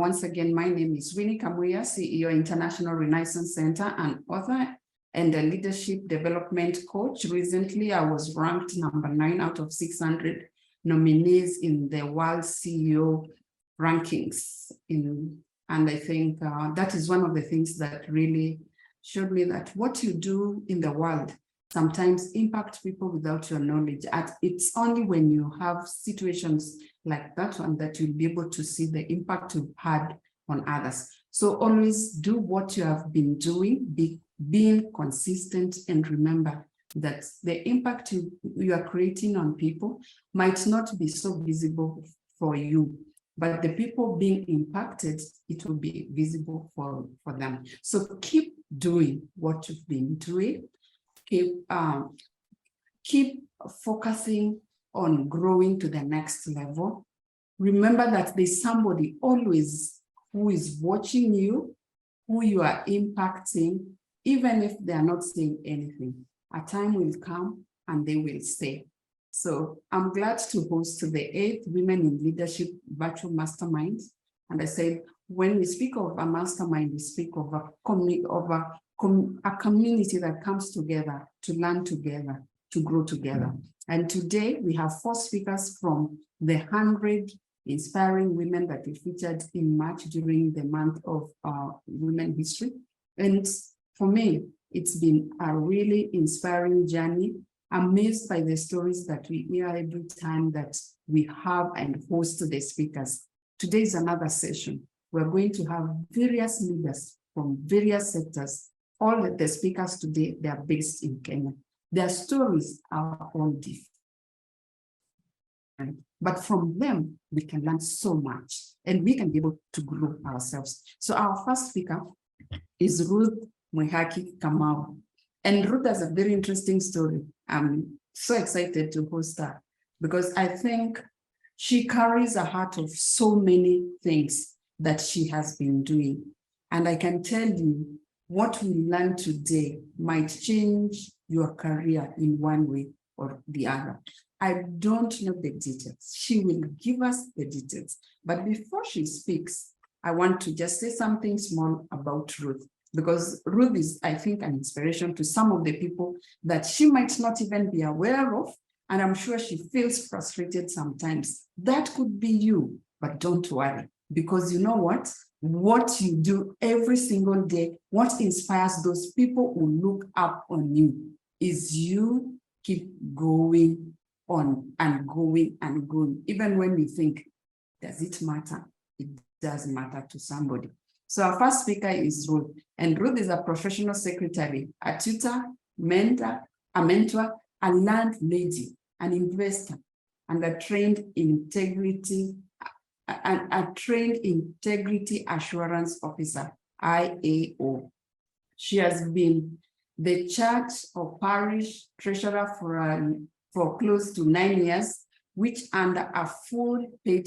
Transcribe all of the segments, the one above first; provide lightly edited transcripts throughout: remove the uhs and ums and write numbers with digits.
once again, my name is Winnie Kamau, CEO, International Renaissance Center, and author and a leadership development coach. Recently, I was ranked number 9 out of 600 nominees in the World CEO rankings. And I think that is one of the things that really showed me that what you do in the world sometimes impact people without your knowledge. It's only when you have situations like that one that you'll be able to see the impact you've had on others. So always do what you have been doing, being consistent, and remember that the impact you are creating on people might not be so visible for you, but the people being impacted, it will be visible for them. So keep doing what you've been doing. Keep focusing on growing to the next level. Remember that there's somebody always who is watching you, who you are impacting, even if they are not saying anything. A time will come and they will say. So I'm glad to host the 8th Women in Leadership Virtual Mastermind. And I said, when we speak of a mastermind, we speak of a community that comes together to learn together, to grow together. And today we have 4 speakers from the 100 inspiring women that we featured in March during the month of Women History. And for me, it's been a really inspiring journey. Amazed by the stories that we hear every time that we have and host the speakers. Today is another session. We're going to have various leaders from various sectors. All the speakers today, they are based in Kenya. Their stories are all different. But from them, we can learn so much and we can be able to grow ourselves. So our first speaker is Ruth Kamau. And Ruth has a very interesting story. I'm so excited to host her because I think she carries a heart of so many things that she has been doing. And I can tell you what we learn today might change your career in one way or the other. I don't know the details. She will give us the details. But before she speaks, I want to just say something small about Ruth. Because Ruth is, I think, an inspiration to some of the people that she might not even be aware of. And I'm sure she feels frustrated sometimes. That could be you, but don't worry. Because you know what? What you do every single day, what inspires those people who look up on you is you keep going on and going and going. Even when you think, does it matter? It does matter to somebody. So our first speaker is Ruth, and Ruth is a professional secretary, a tutor, mentor, a landlady, an investor, and a trained integrity assurance officer, IAO. She has been the church or parish treasurer for close to 9 years, which under a full paid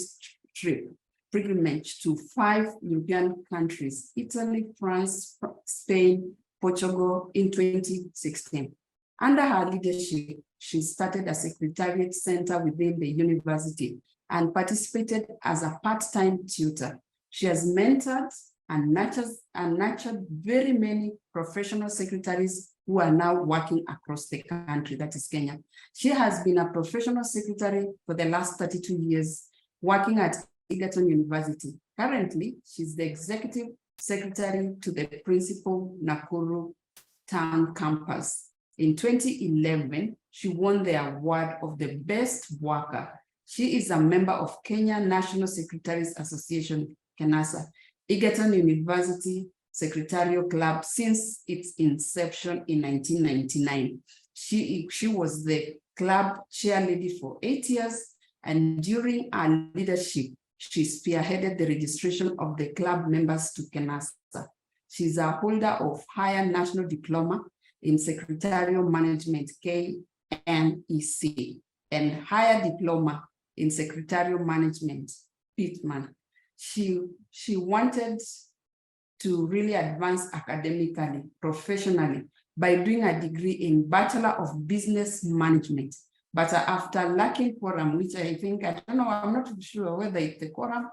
trip pilgrimage to 5 European countries, Italy, France, Spain, Portugal in 2016. Under her leadership, she started a secretariat center within the university and participated as a part-time tutor. She has mentored and nurtured very many professional secretaries who are now working across the country, that is Kenya. She has been a professional secretary for the last 32 years, working at Egerton University. Currently, she's the executive secretary to the principal Nakuru town campus. In 2011, she won the award of the best worker. She is a member of Kenya National Secretaries Association, KENASA, Egerton University Secretarial Club since its inception in 1999. She was the club chair lady for 8 years, and during her leadership, she spearheaded the registration of the club members to KENASA. She's a holder of Higher National Diploma in Secretarial Management, KNEC, and Higher Diploma in Secretarial Management, Pittman. She wanted to really advance academically, professionally, by doing a degree in Bachelor of Business Management. But after lacking quorum, which I think, I don't know, I'm not sure whether it's the quorum.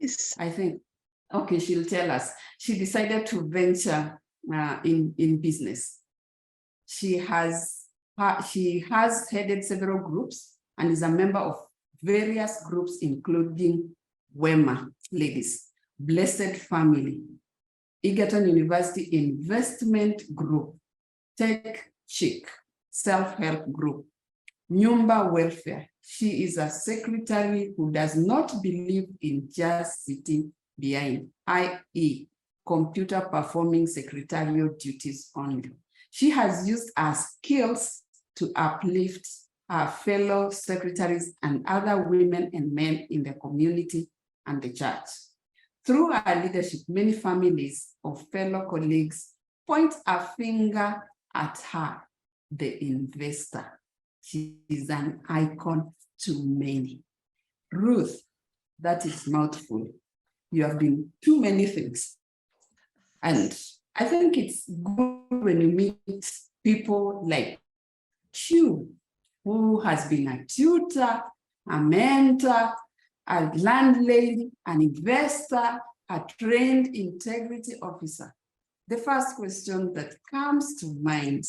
Yes. I think Okay, she'll tell us. She decided to venture in business. She has headed several groups and is a member of various groups, including WEMA Ladies, Blessed Family, Egerton University Investment Group, Tech Chic, Self-Help Group, Nyumba Welfare. She is a secretary who does not believe in just sitting behind, i.e., computer performing secretarial duties only. She has used her skills to uplift her fellow secretaries and other women and men in the community and the church. Through her leadership, many families of fellow colleagues point a finger at her, the investor. She is an icon to many. Ruth, that is mouthful. You have been too many things. And I think it's good when you meet people like you, who has been a tutor, a mentor, a landlady, an investor, a trained integrity officer. The first question that comes to mind,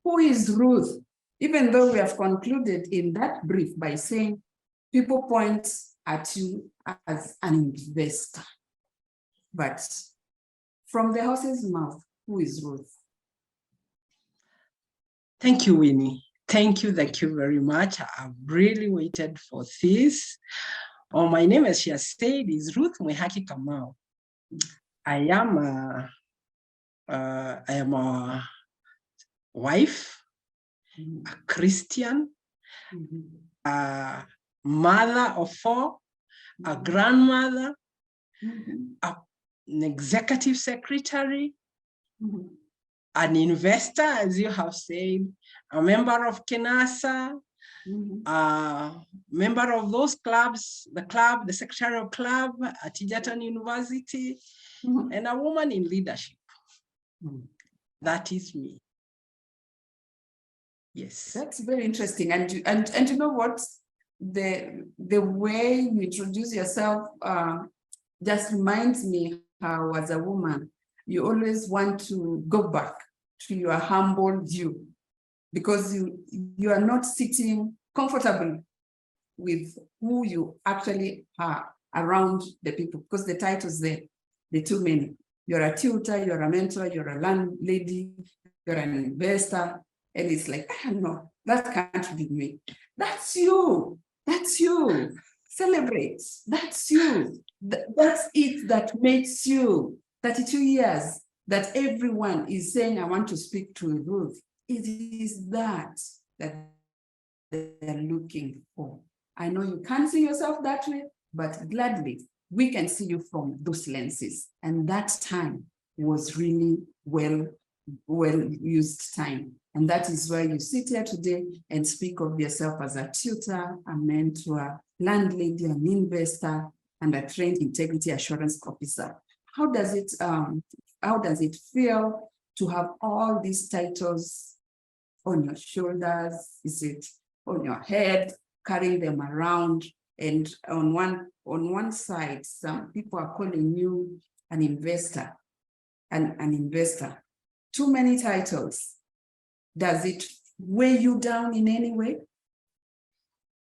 who is Ruth? Even though we have concluded in that brief by saying people point at you as an investor. But from the horse's mouth, who is Ruth? Thank you, Winnie. Thank you very much. I've really waited for this. My name, as she has said, is Ruth Kamau. I am a wife, a Christian, a mother of 4, a grandmother, an executive secretary, an investor, as you have said, a member of Kenasa, a member of those clubs, the secretarial club at Egerton University, and a woman in leadership. That is me. Yes. That's very interesting. And you know what? The way you introduce yourself just reminds me how, as a woman, you always want to go back to your humble you, because you are not sitting comfortably with who you actually are around the people, because the titles there, they're too many. You're a tutor, you're a mentor, you're a landlady, you're an investor, and it's like, no, that can't be me. That's you. That's you. Celebrate. That's you. That's it that makes you 32 years that everyone is saying, I want to speak to Ruth. It is that they're looking for. I know you can't see yourself that way, but gladly, we can see you from those lenses. And that time was really well used time. And that is why you sit here today and speak of yourself as a tutor, a mentor, landlady, an investor, and a trained integrity assurance officer. How does it feel to have all these titles on your shoulders? Is it on your head, carrying them around? And on one side, some people are calling you an investor, an investor. Too many titles. Does it weigh you down in any way?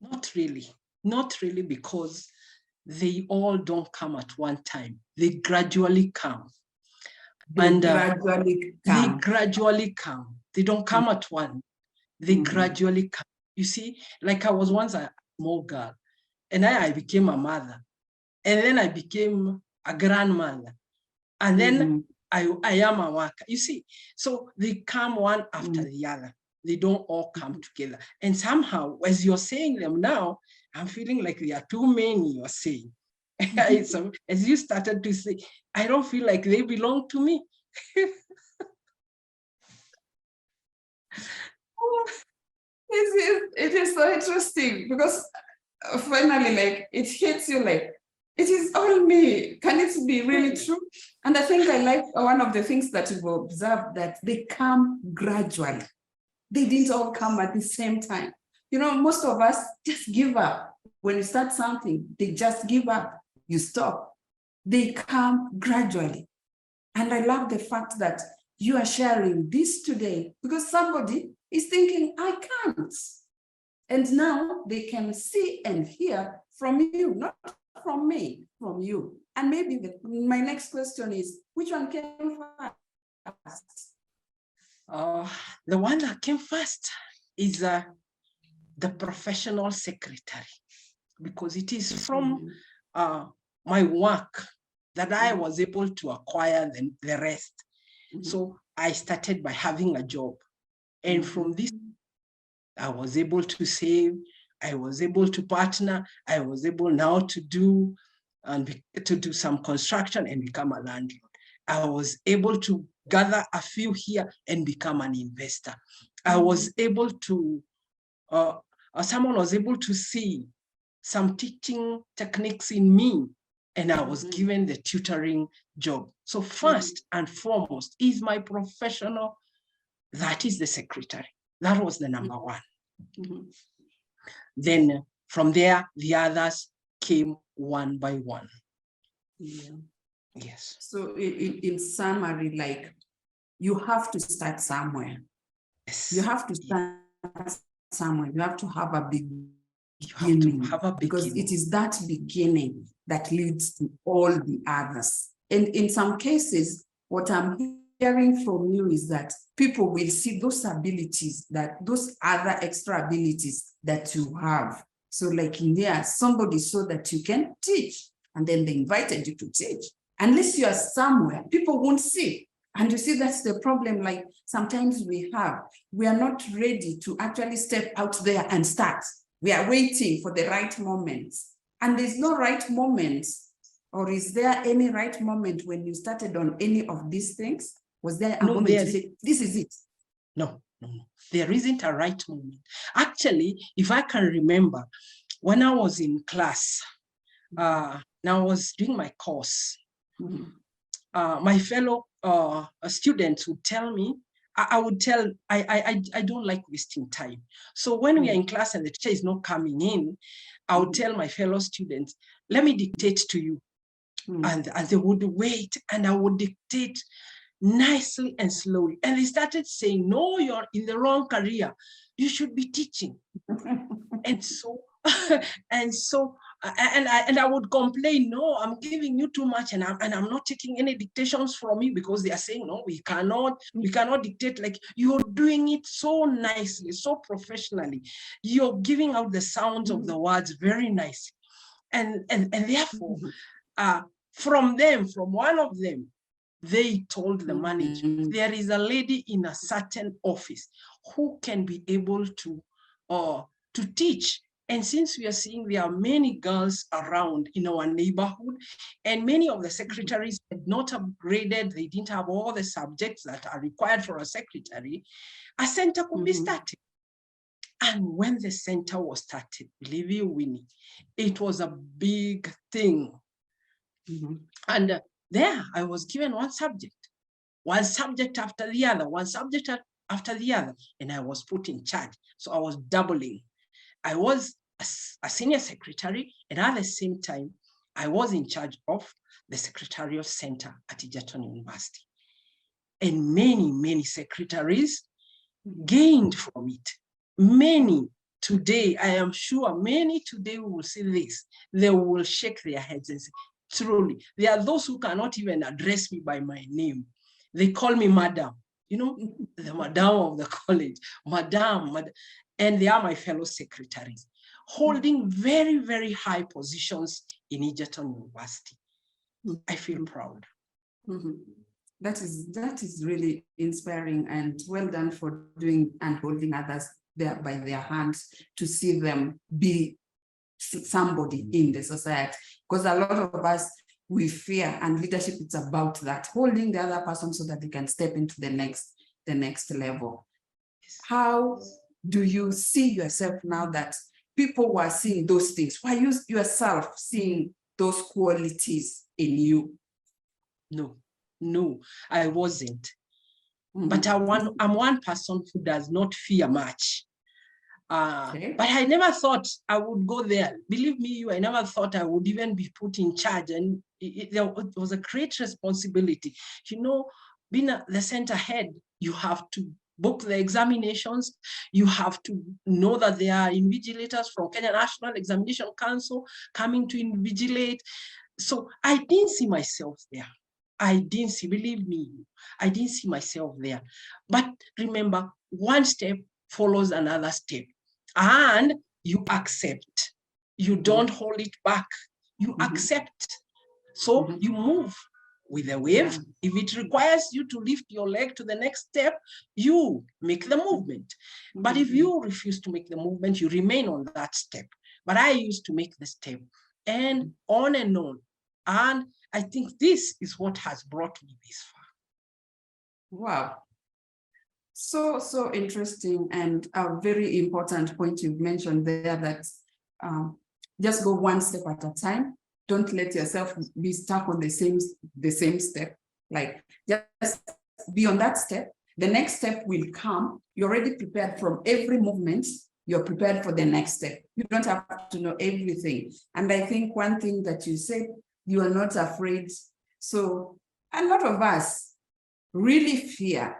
Not really, because they all don't come at one time. They gradually come. They gradually come. They don't come at one. They gradually come. You see, like I was once a small girl, and I became a mother, and then I became a grandmother, and then I am a worker. You see, so they come one after the other. They don't all come together. And somehow, as you're saying them now, I'm feeling like there are too many you're saying. So, as you started to say, I don't feel like they belong to me. It is so interesting, because finally, like, it hits you like, it is all me. Can it be really true? And I think I like one of the things that you've observed, that they come gradually. They didn't all come at the same time. You know, most of us just give up. When you start something, they just give up. You stop. they come gradually. And I love the fact that you are sharing this today because somebody is thinking, I can't. And now they can see and hear from you, not from me, from you. And maybe my next question is, which one came first? The one that came first is the professional secretary, because it is from my work that I was able to acquire the rest. So I started by having a job. And from this, I was able to save, I was able to partner, I was able now to do some construction and become a landlord. I was able to gather a few here and become an investor. I was able to, someone was able to see some teaching techniques in me, and I was given the tutoring job. So first and foremost is my professional, that is the secretary. That was the number one. Then from there, the others came one by one. Yeah. Yes. So in summary, like, you have to start somewhere. Yes. You have to start somewhere. You have to have a beginning. Because it is that beginning that leads to all the others. And in some cases, what I'm hearing from you is that people will see those abilities, that those other extra abilities that you have. So like in there, somebody saw that you can teach, and then they invited you to teach. Unless you are somewhere, people won't see. And you see, that's the problem. Like sometimes we are not ready to actually step out there and start. We are waiting for the right moment. And there's no right moment. Or is there any right moment when you started on any of these things? Was there a moment to say, this is it? No. There isn't a right moment. Actually, if I can remember, when I was in class, now I was doing my course, my fellow students would tell me, I don't like wasting time. So when we are in class and the teacher is not coming in, I would tell my fellow students, let me dictate to you. And they would wait, and I would dictate nicely and slowly. And they started saying, no, you're in the wrong career. You should be teaching. And I would complain, no, I'm giving you too much, and I'm not taking any dictations from you, because they are saying, no, we cannot dictate. Like, you're doing it so nicely, so professionally. You're giving out the sounds of the words very nicely. And therefore, from one of them, they told the manager, there is a lady in a certain office who can be able to teach. And since we are seeing there are many girls around in our neighborhood, and many of the secretaries had not upgraded, they didn't have all the subjects that are required for a secretary, a center could be started. And when the center was started, believe you, Winnie, it was a big thing. And there I was given one subject after the other, one subject after the other, and I was put in charge. So I was doubling. I was a senior secretary, and at the same time, I was in charge of the secretarial center at Egerton University. And many secretaries gained from it. Many today, I am sure many today will see this. They will shake their heads and say, truly, there are those who cannot even address me by my name. They call me madam, the madam of the college, madam. And they are my fellow secretaries, holding very, very high positions in Egerton University. I feel proud. That is really inspiring, and well done for doing and holding others there by their hands to see them be somebody in the society. Because a lot of us, we fear, and leadership is about that, holding the other person so that they can step into the next level. How do you see yourself now that people were seeing those things? Were you yourself seeing those qualities in you? No, I wasn't. But I'm one person who does not fear much. Okay. But I never thought I would go there. Believe me, I never thought I would even be put in charge. And it was a great responsibility. You know, being the center head, you have to book the examinations. You have to know that there are invigilators from Kenya National Examination Council coming to invigilate. So I didn't see myself there. I didn't see, believe me, I didn't see myself there. But remember, one step follows another step. And you accept. You don't hold it back. You accept. So you move with the wave. If it requires you to lift your leg to the next step, you make the movement. But if you refuse to make the movement, you remain on that step. But I used to make the step, and on and on. And I think this is what has brought me this far. Wow. So interesting, and a very important point you've mentioned there, that just go one step at a time. Don't let yourself be stuck on the same step. Like, just be on that step. The next step will come. You're already prepared from every movement. You're prepared for the next step. You don't have to know everything. And I think one thing that you said, you are not afraid. So a lot of us really fear.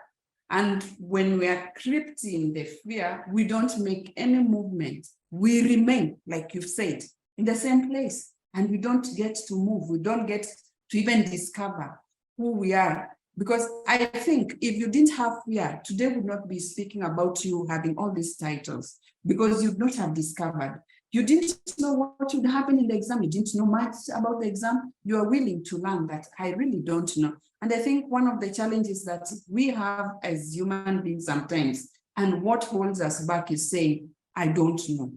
And when we are crept in the fear, we don't make any movement. We remain, like you've said, in the same place. And we don't get to move. We don't get to even discover who we are. Because I think if you didn't have fear, today would not be speaking about you having all these titles, because you'd not have discovered. You didn't know what would happen in the exam. You didn't know much about the exam. You are willing to learn that. I really don't know. And I think one of the challenges that we have as human beings sometimes, and what holds us back, is saying, I don't know.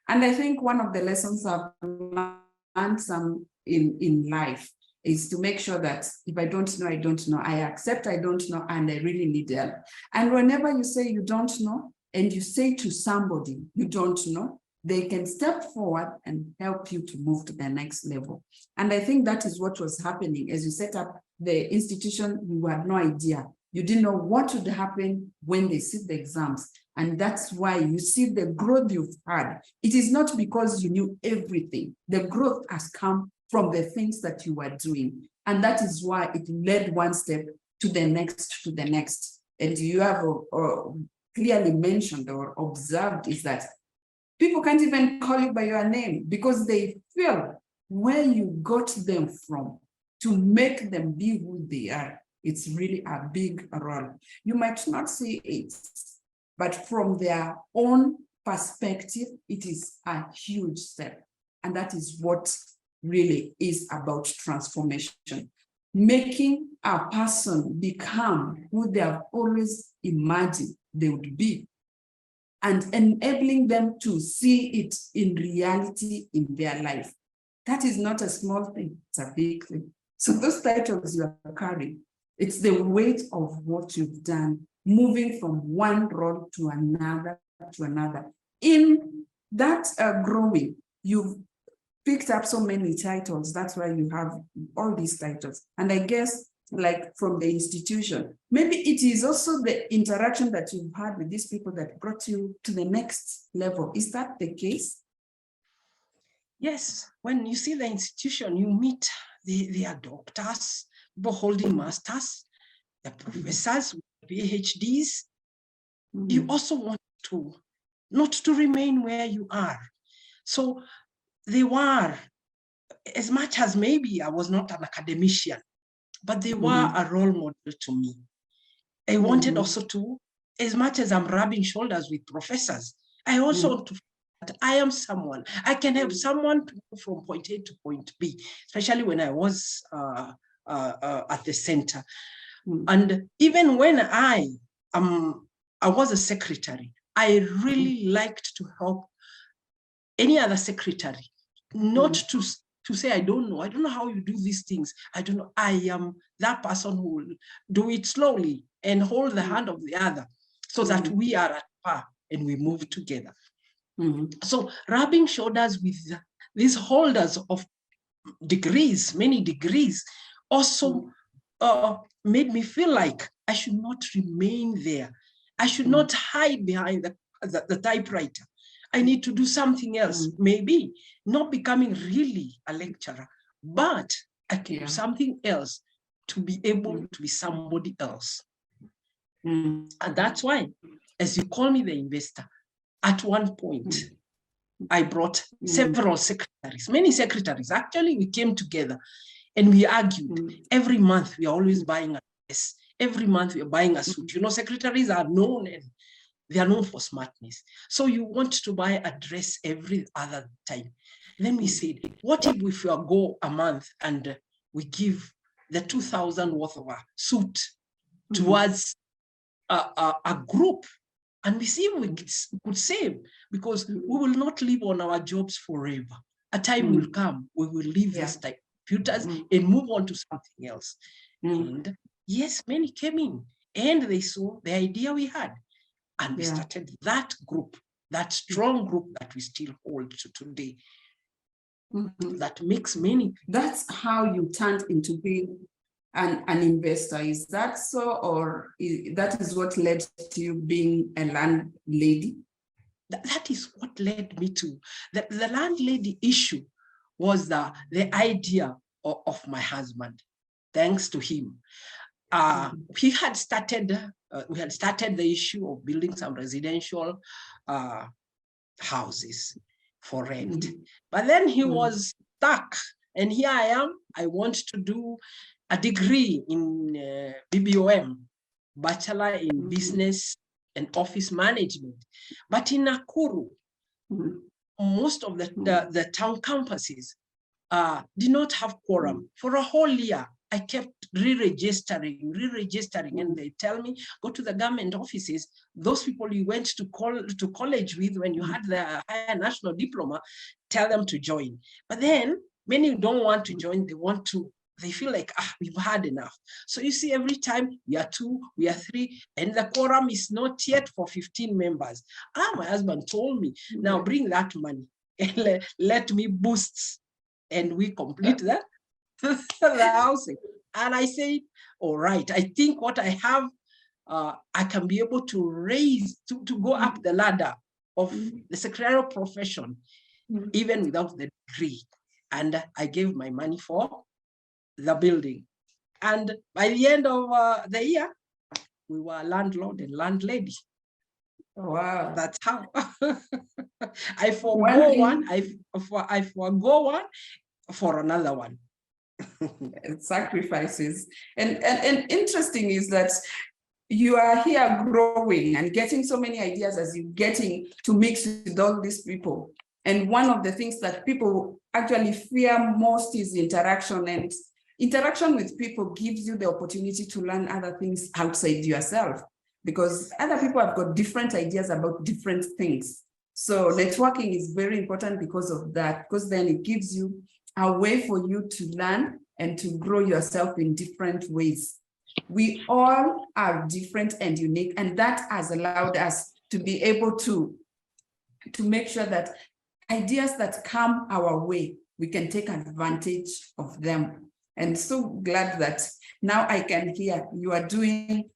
And I think one of the lessons I've learned some in life is to make sure that if I don't know, I don't know. I accept I don't know, and I really need help. And whenever you say you don't know, and you say to somebody you don't know, they can step forward and help you to move to the next level. And I think that is what was happening as you set up the institution. You had no idea. You didn't know what would happen when they sit the exams. And that's why you see the growth you've had. It is not because you knew everything. The growth has come from the things that you were doing. And that is why it led one step to the next, to the next. And you have clearly mentioned or observed is that people can't even call you by your name because they feel where you got them from to make them be who they are. It's really a big role. You might not see it, but from their own perspective, it is a huge step. And that is what really is about transformation. Making a person become who they have always imagined they would be, and enabling them to see it in reality in their life. That is not a small thing, it's a big thing. So those titles you are carrying, it's the weight of what you've done, moving from one role to another, In that growing, you've picked up so many titles. That's why you have all these titles. And I guess, like from the institution, maybe it is also the interaction that you've had with these people that brought you to the next level. Is that the case? Yes, when you see the institution, you meet their doctors, people holding masters, the professors with PhDs. You also want to not to remain where you are. So they were, as much as maybe I was not an academician, but they were a role model to me. I wanted also to, as much as I'm rubbing shoulders with professors, I also want to that I am someone. I can help someone to go from point A to point B, especially when I was at the center. And even when I was a secretary, I really liked to help any other secretary, not to say, I don't know how you do these things. I don't know. I am that person who will do it slowly and hold the hand of the other so that we are at par and we move together. So rubbing shoulders with these holders of degrees, many degrees, also made me feel like I should not remain there. I should not hide behind the typewriter. I need to do something else. Maybe not becoming really a lecturer, but I can do something else to be able to be somebody else. And that's why, as you call me the investor, at one point, I brought several secretaries, many secretaries. Actually, we came together and we argued. Every month, we are always buying a dress. Every month, we are buying a suit. You know, secretaries are known and they are known for smartness. So you want to buy a dress every other time. Then we said, what if we go a month and we give the 2,000 worth of a suit towards a group, and we see if we could save, because we will not live on our jobs forever. A time will come, we will leave this type of computers and move on to something else. And yes, many came in and they saw the idea we had. And we started that group, that strong group that we still hold to today. That makes many. That's how you turned into being an investor. Is that so, or that is what led to you being a landlady? That is what led me to the landlady issue. Was the idea of my husband. Thanks to him, we had started the issue of building some residential houses for rent. But then he was stuck, and here I am. I want to do a degree in BBOM, Bachelor in Business and Office Management. But in Nakuru, most of the town campuses did not have quorum. For a whole year, I kept re-registering, and they tell me, go to the government offices. Those people you went to college with when you had the higher national diploma, tell them to join. But then many don't want to join. They feel like, we've had enough. So you see, every time we are 2, we are 3, and the quorum is not yet for 15 members. My husband told me, now bring that money and let me boost, and we complete the housing. And I said, all right, I think what I have, I can be able to raise, to go up the ladder of the secretarial profession, even without the degree. And I gave my money for the building. And by the end of the year, we were landlord and landlady. Wow. That's how. I forego one, I forego one for another one. Sacrifices. And interesting is that you are here growing and getting so many ideas as you're getting to mix with all these people. And one of the things that people actually fear most is interaction, and interaction with people gives you the opportunity to learn other things outside yourself, because other people have got different ideas about different things. So networking is very important because of that, because then it gives you a way for you to learn and to grow yourself in different ways. We all are different and unique, and that has allowed us to be able to make sure that ideas that come our way, we can take advantage of them. And so glad that now I can hear you are doing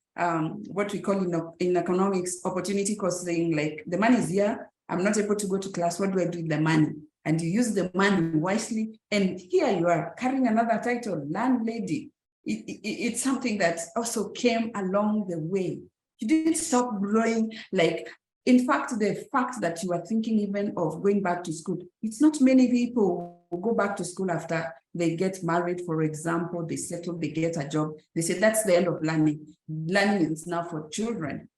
what we call in economics opportunity costing. Like, the money is here, I'm not able to go to class, what do I do with the money? And you use the money wisely, and here you are carrying another title, landlady. It's something that also came along the way. You didn't stop growing. Like, in fact, the fact that you are thinking even of going back to school, it's not many people who go back to school after they get married, for example, they settle, they get a job. They say that's the end of learning. Learning is now for children.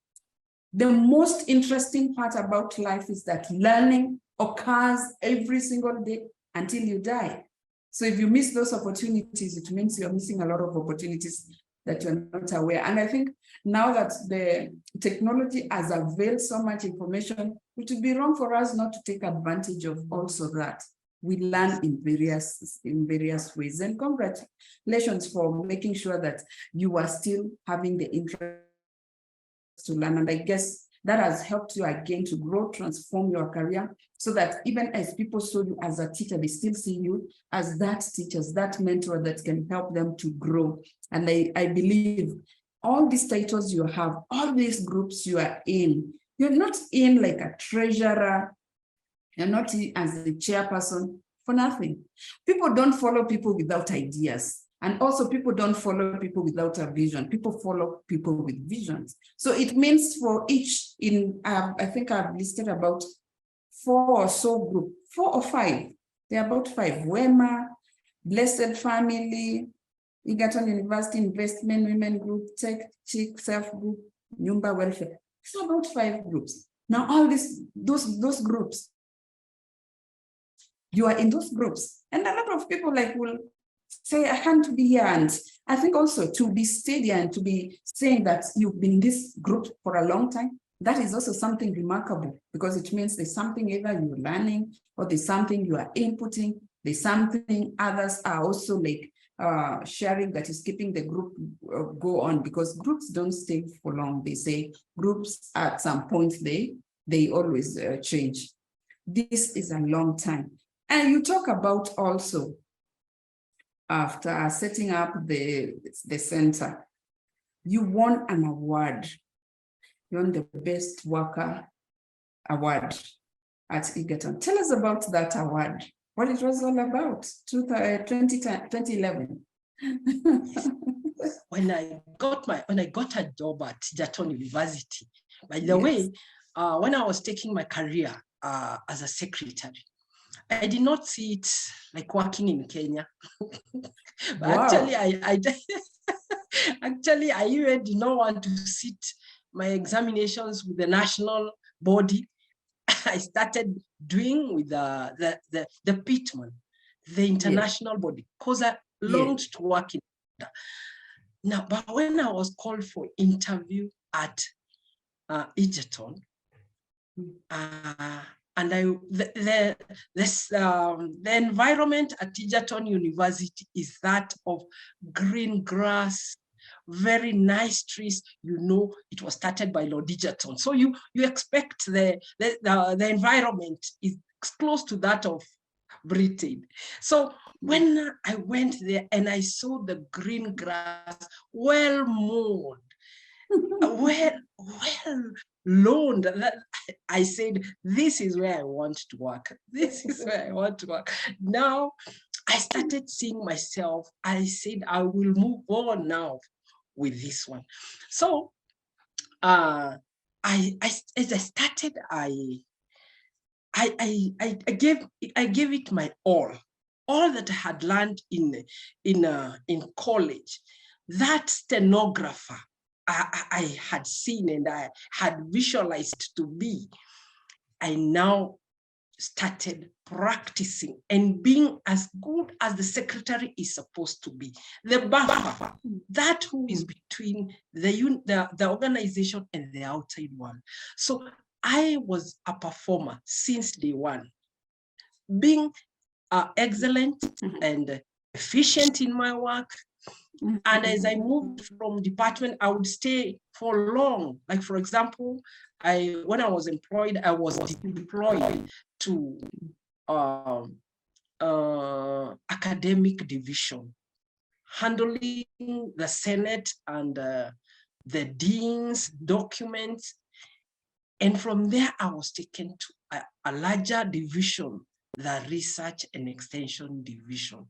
The most interesting part about life is that learning occurs every single day until you die. So if you miss those opportunities, it means you're missing a lot of opportunities that you're not aware. And I think now that the technology has availed so much information, it would be wrong for us not to take advantage of also that. We learn in various ways. And congratulations for making sure that you are still having the interest to learn. And I guess that has helped you again to grow, transform your career, so that even as people saw you as a teacher, they still see you as that teacher, that mentor that can help them to grow. And I believe all these titles you have, all these groups you are in, you're not in like a treasurer You're not as the chairperson for nothing. People don't follow people without ideas. And also people don't follow people without a vision. People follow people with visions. So it means for each I think I've listed about 4 or so group, 4 or 5. They're about 5. Wema, Blessed Family, Egerton University Investment Women Group, Tech, Chick, Self Group, Nyumba Welfare. It's about 5 groups. Now all those groups, you are in those groups. And a lot of people will say, I can't be here. And I think also to be steady and to be saying that you've been in this group for a long time, that is also something remarkable, because it means there's something either you're learning or there's something you are inputting, there's something others are also sharing that is keeping the group go on, because groups don't stay for long. They say groups at some point, they always change. This is a long time. And you talk about also after setting up the center, you won an award. You won the Best Worker Award at Egerton. Tell us about that award, what it was all about, 2011. When I got a job at Egerton University, by the way, when I was taking my career as a secretary, I did not see it like working in Kenya. Wow. Actually, I even did not want to sit my examinations with the national body. I started doing with the Pitman, the international body, because I longed to work in that. Now, but when I was called for interview at Egerton, and the environment at Egerton University is that of green grass, very nice trees. You know, it was started by Lord Egerton, so you expect the environment is close to that of Britain. So when I went there and I saw the green grass, well mowed, well loaned, I said, this is where I want to work. This is where I want to work. Now I started seeing myself. I said, I will move on now with this one. So as I started, I gave it my all that I had learned in college. That stenographer I had seen and I had visualized to be, I now started practicing and being as good as the secretary is supposed to be. The buffer, that who is between the organization and the outside world. So I was a performer since day one, being excellent and efficient in my work. And as I moved from department, I would stay for long. Like, for example, when I was employed, I was deployed to academic division, handling the Senate and the dean's documents. And from there, I was taken to a larger division, the research and extension division.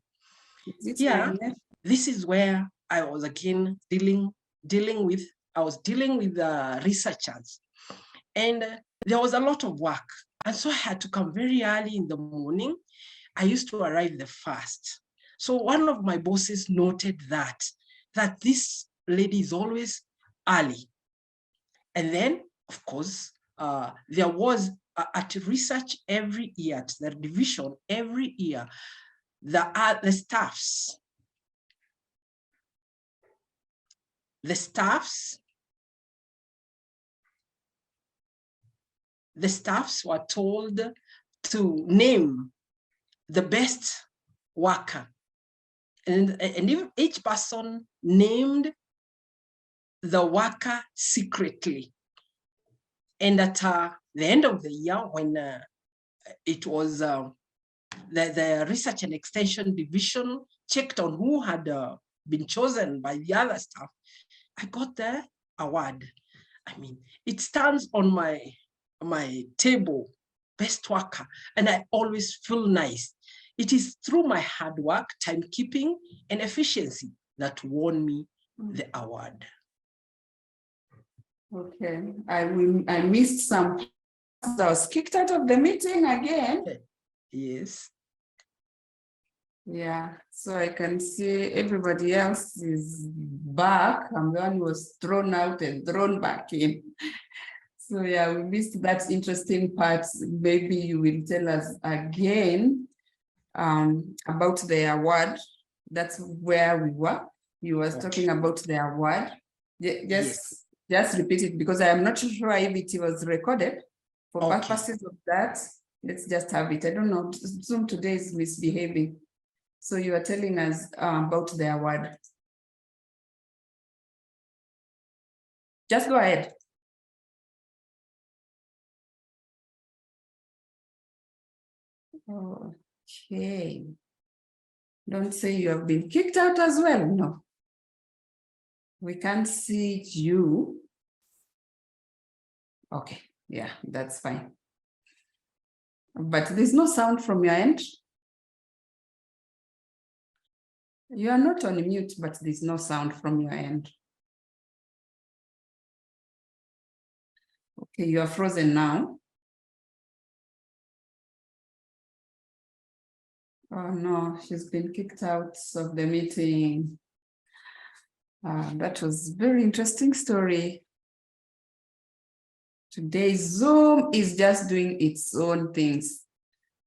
Yeah, this is where I was again dealing with the researchers, and there was a lot of work, and so I had to come very early in the morning. I used to arrive the first. So one of my bosses noted that this lady is always early, and then of course there was at research every year, at the division every year, the staffs were told to name the best worker, and each person named the worker secretly. And at the end of the year, when it was the research and extension division checked on who had been chosen by the other staff, I got the award. I mean, it stands on my table best worker, and I always feel nice. It is through my hard work, timekeeping, and efficiency that won me the award. Okay, I missed some. I was kicked out of the meeting again. Yes. Yeah, so I can see everybody else is back. I'm the one who was thrown out and thrown back in. So yeah, we missed that interesting part. Maybe you will tell us again about the award. That's where we were. You was talking about the award. Just repeat it, because I am not sure if it was recorded. For purposes of that, let's just have it. I don't know, Zoom today is misbehaving. So you are telling us about the award. Just go ahead. Okay. Don't say you have been kicked out as well. No. We can't see you. Okay. Yeah, that's fine. But there's no sound from your end. You are not on mute, but there's no sound from your end. Okay, you are frozen now. Oh no, she's been kicked out of the meeting. That was a very interesting story. Today, Zoom is just doing its own things.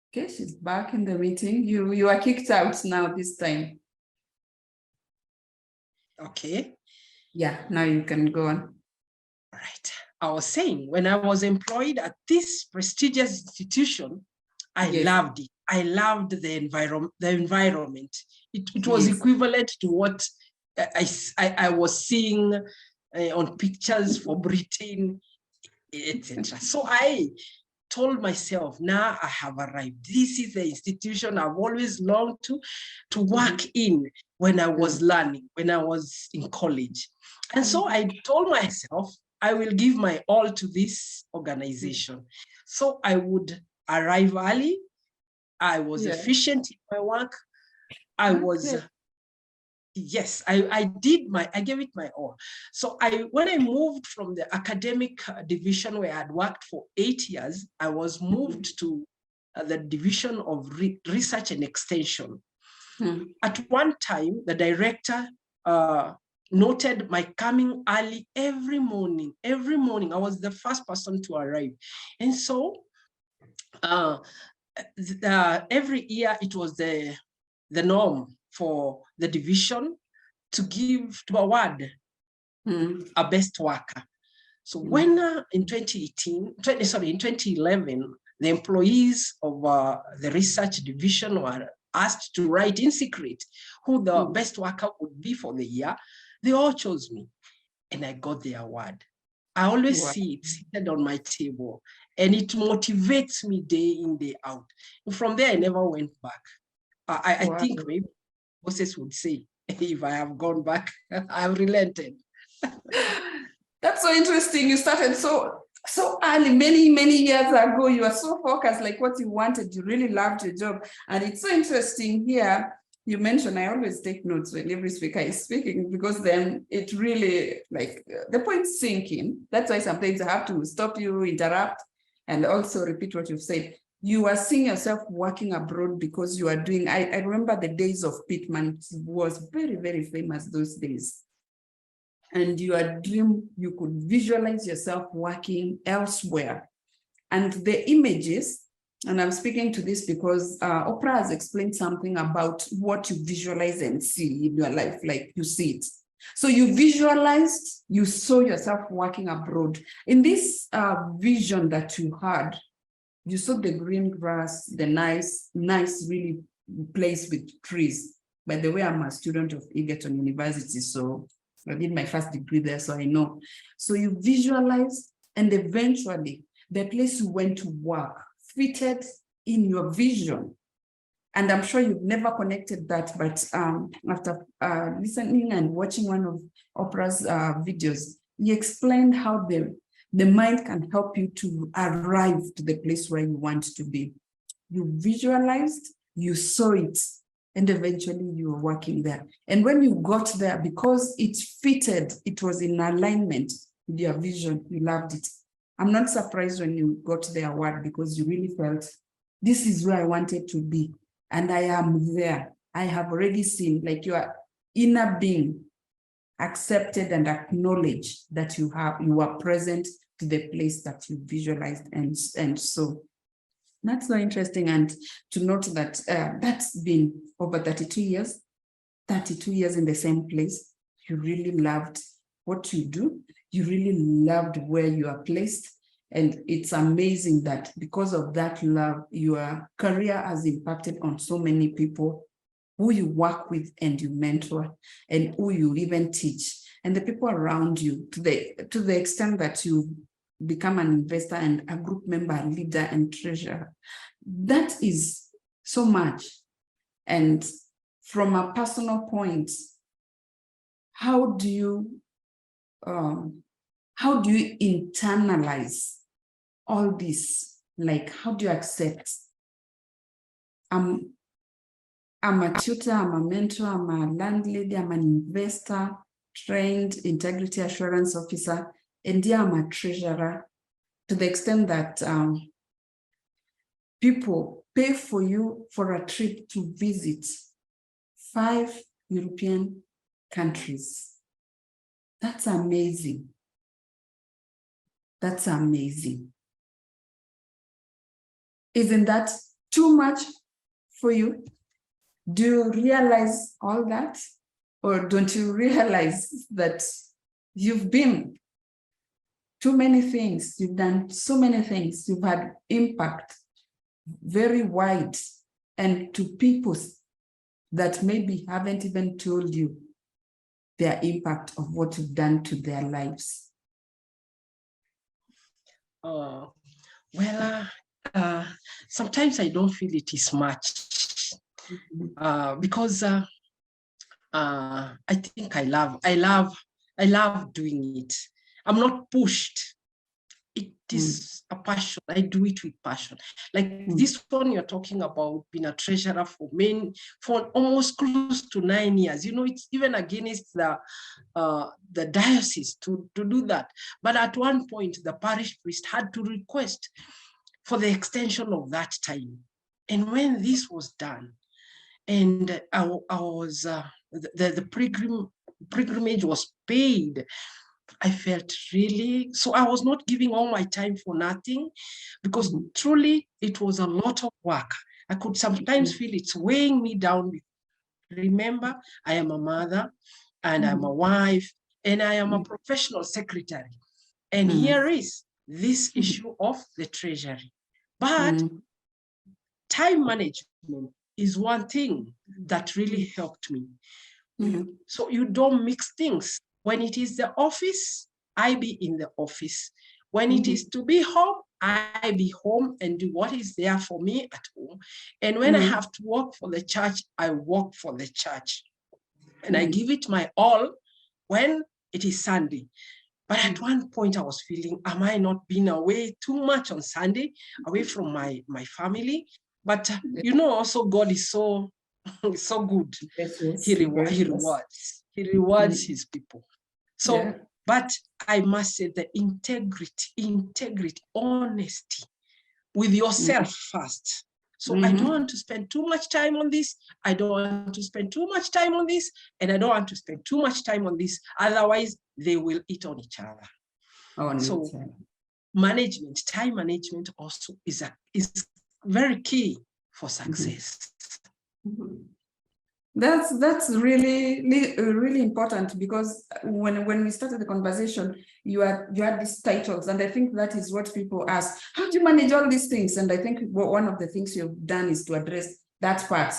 Okay, she's back in the meeting. You are kicked out now this time. Okay. Yeah, now you can go on. All right. I was saying, when I was employed at this prestigious institution, I loved it. I loved the environment. It was equivalent to what I was seeing on pictures for Britain, etc. So I told myself, now I have arrived. This is the institution I've always longed to work in when I was learning, when I was in college. And so I told myself, I will give my all to this organization. So I would arrive early. I was efficient in my work. I was, I gave it my all. So when I moved from the academic division where I had worked for 8 years, I was moved to the division of research and extension. At one time, the director noted my coming early every morning. Every morning, I was the first person to arrive. And so every year, it was the norm for the division to award a best worker. So when in 2011, the employees of the research division were asked to write in secret who the best worker would be for the year, they all chose me, and I got the award. I always see it seated on my table, and it motivates me day in, day out. And from there, I never went back. I think maybe bosses would say, if I have gone back, I've relented. That's so interesting. You started so early, many years ago. You are so focused, like what you wanted. You really loved your job. And it's so interesting here. You mentioned, I always take notes when every speaker is speaking, because then it really, like, the point's sinking. That's why sometimes I have to stop you, interrupt, and also repeat what you've said. You are seeing yourself working abroad because you are doing, I remember the days of Pittman. It was very, very famous those days. And your dream, you could visualize yourself working elsewhere. And the images, and I'm speaking to this because Oprah has explained something about what you visualize and see in your life, like you see it. So you visualized, you saw yourself working abroad. In this vision that you had, you saw the green grass, the nice really place with trees. By the way, I'm a student of Egerton University, so I did my first degree there, so I know. So you visualized, and eventually the place you went to work fitted in your vision. And I'm sure you've never connected that, but after listening and watching one of Oprah's videos, he explained how The mind can help you to arrive to the place where you want to be. You visualized, you saw it, and eventually you were working there. And when you got there, because it fitted, it was in alignment with your vision, you loved it. I'm not surprised when you got the award, because you really felt, this is where I wanted to be. And I am there. I have already seen, like, your inner being accepted and acknowledged that you are present to the place that you visualized. And so that's so interesting. And to note that that's been over 32 years in the same place. You really loved what you do. You really loved where you are placed. And it's amazing that because of that love, your career has impacted on so many people who you work with and you mentor, and who you even teach, and the people around you, to the extent that you become an investor and a group member, leader, and treasurer. That is so much. And from a personal point, how do you internalize all this? Like, how do you accept? I'm a tutor, I'm a mentor, I'm a landlady, I'm an investor, trained integrity assurance officer, and yeah, I'm a treasurer, to the extent that people pay for you for a trip to visit 5 European countries. That's amazing. That's amazing. Isn't that too much for you? Do you realize all that? Or don't you realize that you've been too many things, you've done so many things, you've had impact very wide, and to people that maybe haven't even told you their impact of what you've done to their lives? Sometimes I don't feel it is much. Because I think I love doing it. I'm not pushed. It is a passion. I do it with passion. Like this one you're talking about, being a treasurer for almost close to 9 years. You know, it's even against the diocese to do that. But at one point, the parish priest had to request for the extension of that time. And when this was done, and I was the pilgrimage was paid, I felt really, so I was not giving all my time for nothing, because truly it was a lot of work. I could sometimes feel it's weighing me down. Remember, I am a mother, and I'm a wife, and I am a professional secretary. And here is this issue of the treasury. But time management is one thing that really helped me. So you don't mix things. When it is the office, I be in the office. When it is to be home, I be home and do what is there for me at home. And when I have to work for the church, I work for the church. And I give it my all when it is Sunday. But at one point I was feeling, am I not being away too much on Sunday, away from my family? But you know, also God is so good. Yes, He rewards his people. So, but I must say the integrity, honesty with yourself first. So I don't want to spend too much time on this. I don't want to spend too much time on this. And I don't want to spend too much time on this. Otherwise, they will eat on each other. So time management also is very key for success. That's really important, because when we started the conversation, you had these titles, and I think that is what people ask, how do you manage all these things? And I think one of the things you've done is to address that part.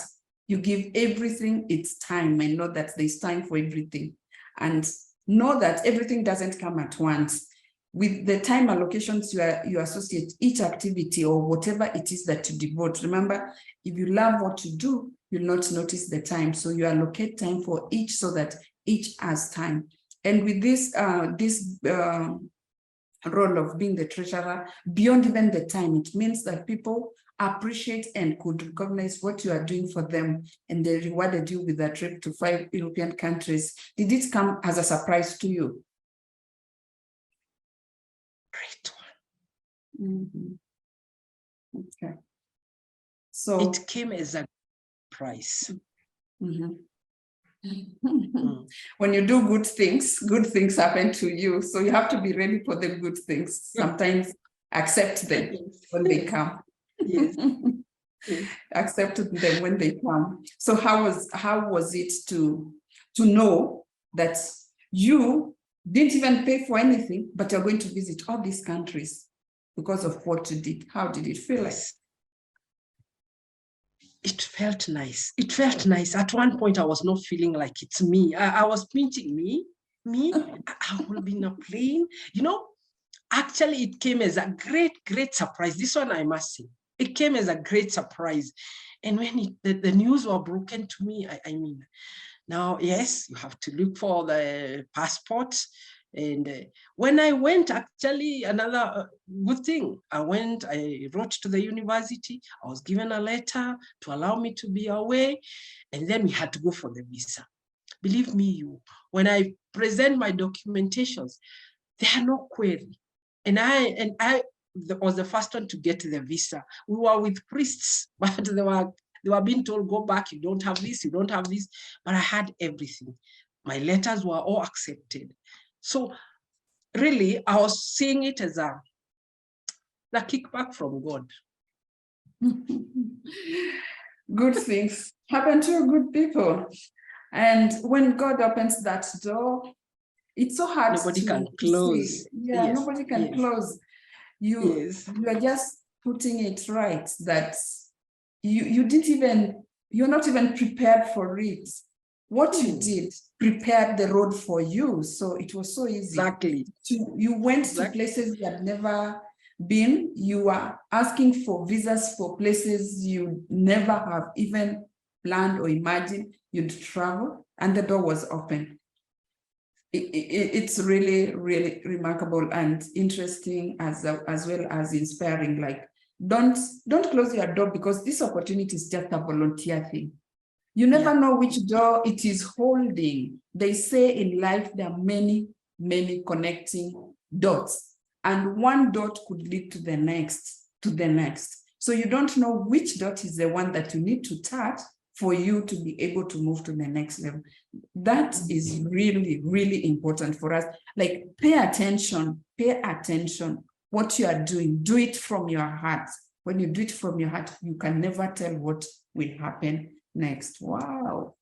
You give everything its time, and know that there's time for everything, and know that everything doesn't come at once. With the time allocations you associate each activity or whatever it is that you devote. Remember, if you love what you do, you'll not notice the time. So you allocate time for each so that each has time. And with this role of being the treasurer beyond even the time. It means that people appreciate and could recognize what you are doing for them, and they rewarded you with a trip to 5 European countries. Did it come as a surprise to you? Great one. Mm-hmm. Okay. So it came as a price. Mm-hmm. When you do good things happen to you. So you have to be ready for the good things. Sometimes accept them when they come. Yes. Yes. Accept them when they come. So how was it to know that you didn't even pay for anything, but you're going to visit all these countries because of what you did? How did it feel like? It felt nice. It felt nice. At one point, I was not feeling like it's me. I was pinching me. I will be in a plane. You know, actually, it came as a great surprise. This one, I must say, it came as a great surprise. And when the news were broken to me, I mean, now, yes, you have to look for the passport. And when I went, actually, another good thing, I wrote to the university. I was given a letter to allow me to be away. And then we had to go for the visa. Believe me, when I present my documentations, there are no query. And I was the first one to get the visa. We were with priests, but they were being told, go back, you don't have this, you don't have this. But I had everything. My letters were all accepted. So really, I was seeing it as a kickback from God. Good things happen to good people. And when God opens that door, it's so hard Nobody can to close. see. Yeah, Yes. Nobody can Yes. close. You are just putting it right that you're not even prepared for it. What you did prepared the road for you. So it was so easy. Exactly. You went to places you had never been. You were asking for visas for places you never have even planned or imagined you'd travel, and the door was open. It's really, really remarkable and interesting as well as inspiring. Like, don't close your door because this opportunity is just a volunteer thing. You never know which door it is holding. They say in life there are many connecting dots, and one dot could lead to the next, So you don't know which dot is the one that you need to touch for you to be able to move to the next level. That is really, really important for us. Like, pay attention. What you are doing, do it from your heart. When you do it from your heart, you can never tell what will happen next. Wow,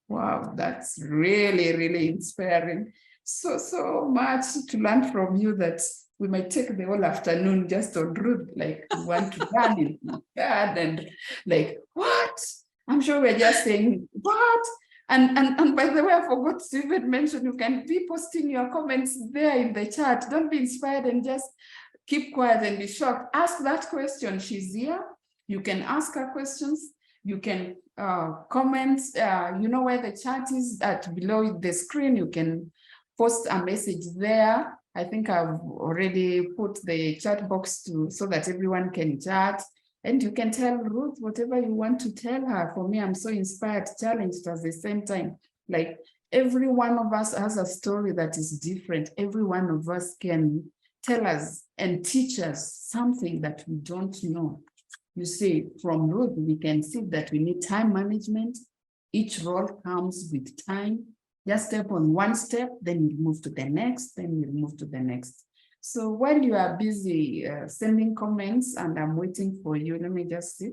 that's really, really inspiring. So much to learn from you that we might take the whole afternoon just on Ruth, like, we want to learn in God, and like, what? I'm sure we're just saying, what? And by the way, I forgot to even mention, you can be posting your comments there in the chat. Don't be inspired and just keep quiet and be shocked. Ask that question. She's here. You can ask her questions. You can comment, you know where the chat is at below the screen. You can post a message there. I think I've already put the chat box so that everyone can chat. And you can tell Ruth whatever you want to tell her. For me, I'm so inspired, challenged at the same time. Like, every one of us has a story that is different. Every one of us can tell us and teach us something that we don't know. You see, from Ruth, we can see that we need time management. Each role comes with time. Just step on one step, then you move to the next, then you move to the next. So while you are busy sending comments, and I'm waiting for you, let me just see.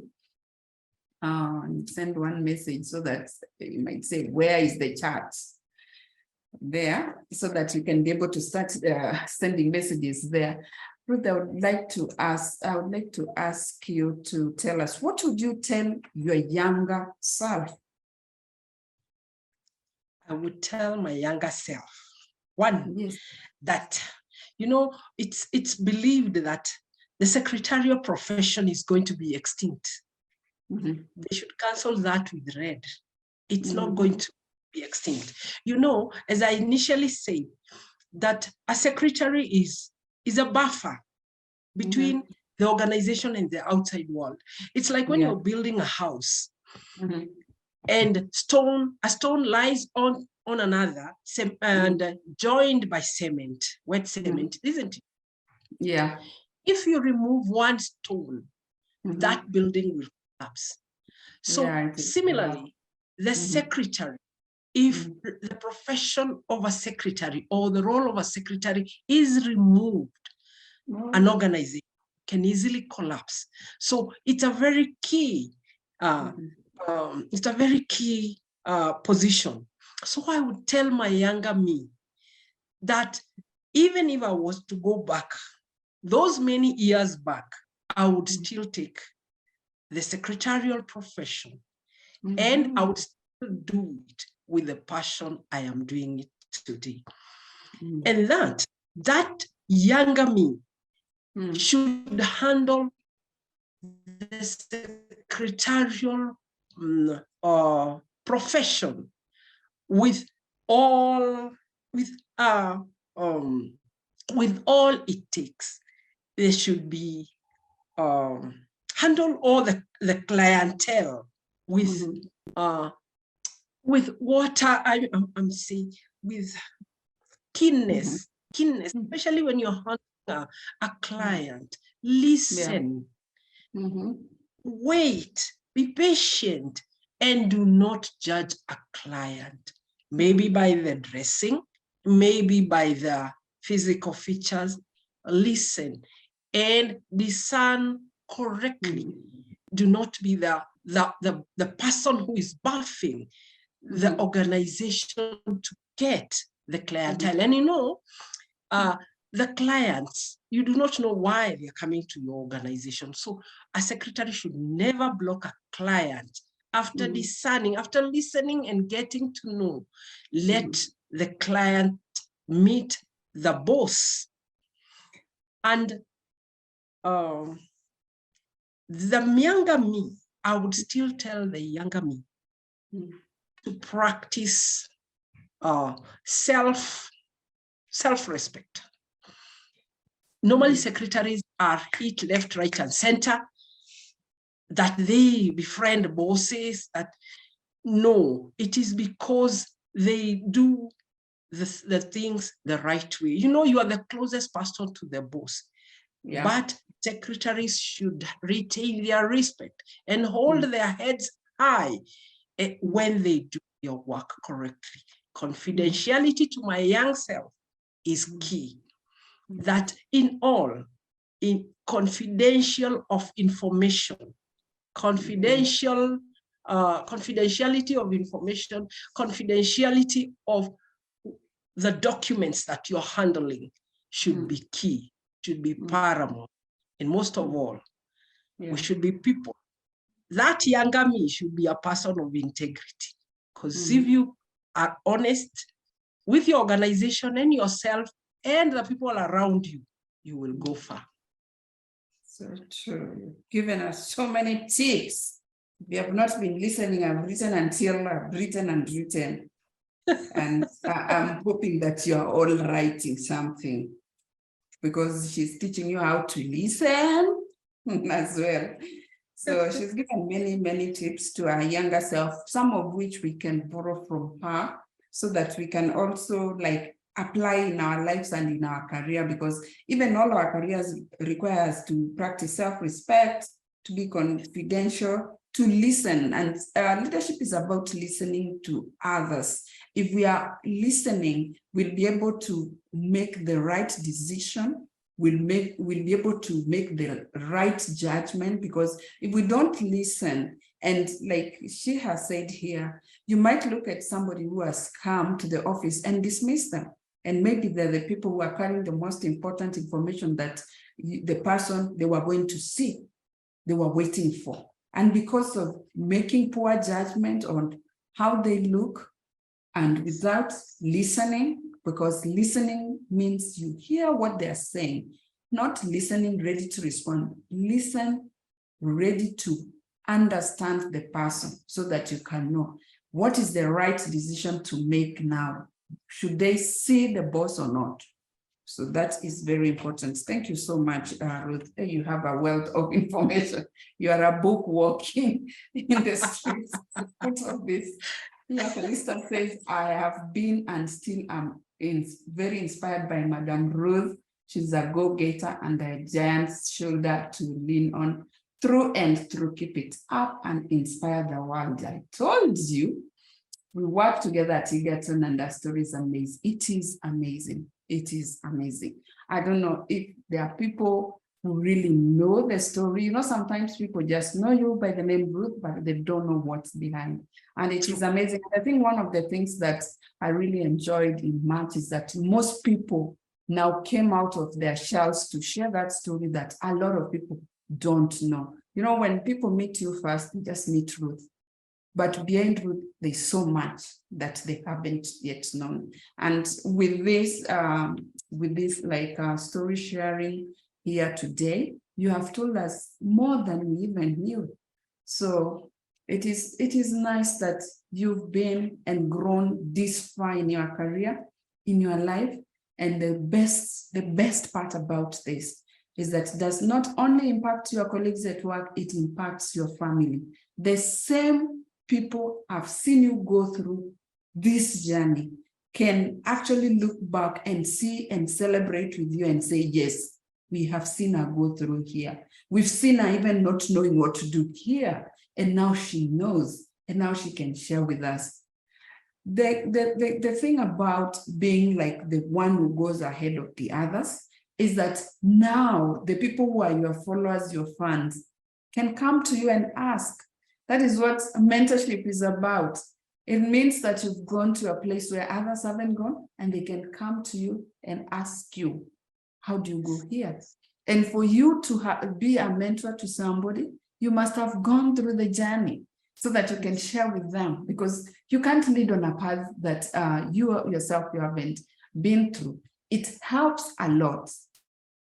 Send one message so that you might say, where is the chat? There, so that you can be able to start sending messages there. Ruth, I would like to ask you to tell us, what would you tell your younger self? I would tell my younger self, one, Yes. that, you know, it's believed that the secretarial profession is going to be extinct. They should cancel that with red. It's not going to be extinct. You know, as I initially said, that a secretary is is a buffer between the organization and the outside world. It's like when you're building a house and a stone lies on another and joined by cement, wet cement, isn't it? Yeah. If you remove one stone, that building will collapse. So similarly, the secretary, if the profession of a secretary or the role of a secretary is removed, an organization can easily collapse. So it's a very key, position. So I would tell my younger me that even if I was to go back, those many years back, I would still take the secretarial profession and I would still do it with the passion I am doing it today. And that younger me should handle the secretarial profession with all it takes. There should be handle all the clientele with what I'm saying, with keenness, especially when you're handling a client. Listen, wait, be patient, and do not judge a client, maybe by the dressing, maybe by the physical features. Listen and discern correctly. Do not be the person who is buffing the organization to get the clientele. And you know, the clients, you do not know why they're coming to your organization. So a secretary should never block a client after discerning, after listening and getting to know. Let the client meet the boss. And the younger me, I would still tell the younger me to practice self-respect. Normally, secretaries are hit left, right, and center, that they befriend bosses. That no, it is because they do the things the right way. You know, you are the closest person to the boss. But secretaries should retain their respect and hold their heads high when they do their work correctly. Confidentiality to my young self is key. That in confidential of information, confidentiality of information, confidentiality of the documents that you're handling should be key, should be paramount. And most of all, we should be people. That younger me should be a person of integrity. Because if you are honest with your organization and yourself and the people around you, you will go far. So true. You've given us so many tips. We have not been listening. I've written until I've written and written. And I'm hoping that you are all writing something, because she's teaching you how to listen as well. So she's given many, many tips to our younger self, some of which we can borrow from her so that we can also like apply in our lives and in our career, because even all our careers require us to practice self-respect, to be confidential, to listen. And leadership is about listening to others. If we are listening, we'll be able to make the right decision. We'll be able to make the right judgment, because if we don't listen, and like she has said here, you might look at somebody who has come to the office and dismiss them. And maybe they're the people who are carrying the most important information that the person they were going to see, they were waiting for. And because of making poor judgment on how they look and without listening, because listening means you hear what they're saying, not listening ready to respond. Listen ready to understand the person so that you can know what is the right decision to make now. Should they see the boss or not? So that is very important. Thank you so much, Ruth. You have a wealth of information. You are a book walking in the streets of this. Yeah, Felista says, I have been and still am very inspired by Madam Ruth. She's a go-getter and a giant's shoulder to lean on through and through. Keep it up and inspire the world. I told you, we work together at Egerton and our story is amazing. It is amazing. It is amazing. I don't know if there are people who really know the story. You know, sometimes people just know you by the name Ruth, but they don't know what's behind. And it is amazing. I think one of the things that I really enjoyed in March is that most people now came out of their shells to share that story that a lot of people don't know. You know, when people meet you first, they just meet Ruth. But behind Ruth, there's so much that they haven't yet known. And with this story sharing here today, you have told us more than we even knew. So it is nice that you've been and grown this far in your career, in your life. And the best part about this is that it does not only impact your colleagues at work, it impacts your family. The same people have seen you go through this journey can actually look back and see and celebrate with you and say, yes, we have seen her go through here. We've seen her even not knowing what to do here. And now she knows, and now she can share with us. The thing about being like the one who goes ahead of the others is that now the people who are your followers, your fans, can come to you and ask. That is what mentorship is about. It means that you've gone to a place where others haven't gone, and they can come to you and ask you, how do you go here? And for you to be a mentor to somebody, you must have gone through the journey so that you can share with them, because you can't lead on a path that you yourself you haven't been through. It helps a lot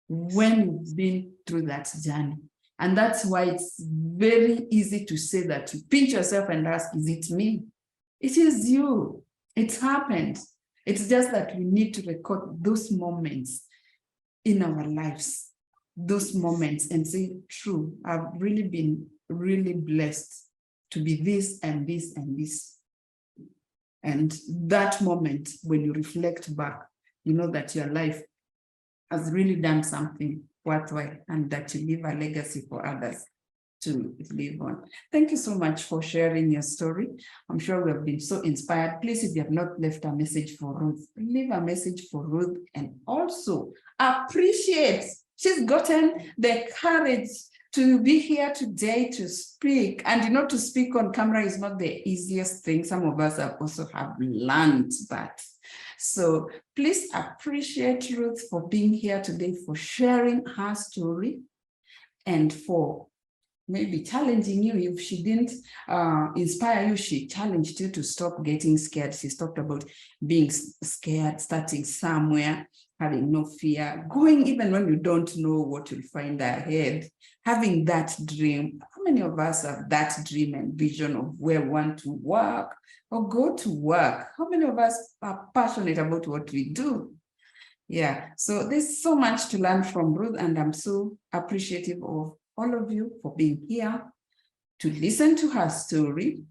when you've been through that journey. And that's why it's very easy to say that, to pinch yourself and ask, is it me? It is you. It's happened. It's just that we need to record those moments in our lives, those moments, and say, true, I've really been really blessed to be this and this and this. And that moment, when you reflect back, you know that your life has really done something worthwhile and that you leave a legacy for others to live on. Thank you so much for sharing your story. I'm sure we have been so inspired. Please, if you have not left a message for Ruth, leave a message for Ruth, and also appreciate she's gotten the courage to be here today to speak. And you know, to speak on camera is not the easiest thing. Some of us have also learned that. So please appreciate Ruth for being here today, for sharing her story, and for maybe challenging you. If she didn't inspire you, she challenged you to stop getting scared. She talked about being scared, starting somewhere, having no fear, going even when you don't know what you'll find ahead, having that dream. How many of us have that dream and vision of where we want to work or go to work? How many of us are passionate about what we do? Yeah, so there's so much to learn from Ruth, and I'm so appreciative of all of you for being here to listen to her story.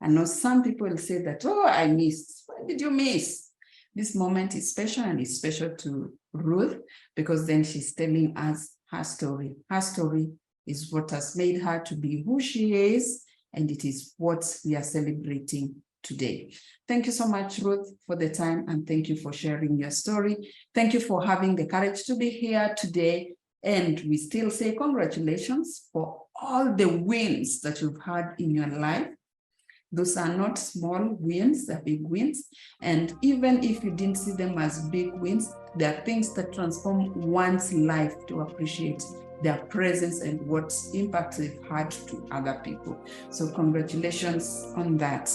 I know some people will say that, oh, I missed. What did you miss? This moment is special, and it's special to Ruth because then she's telling us her story. Her story is what has made her to be who she is, and it is what we are celebrating today. Thank you so much, Ruth, for the time, and thank you for sharing your story. Thank you for having the courage to be here today. And we still say congratulations for all the wins that you've had in your life. Those are not small wins, they're big wins. And even if you didn't see them as big wins, they are things that transform one's life to appreciate their presence and what impact they've had to other people. So congratulations on that.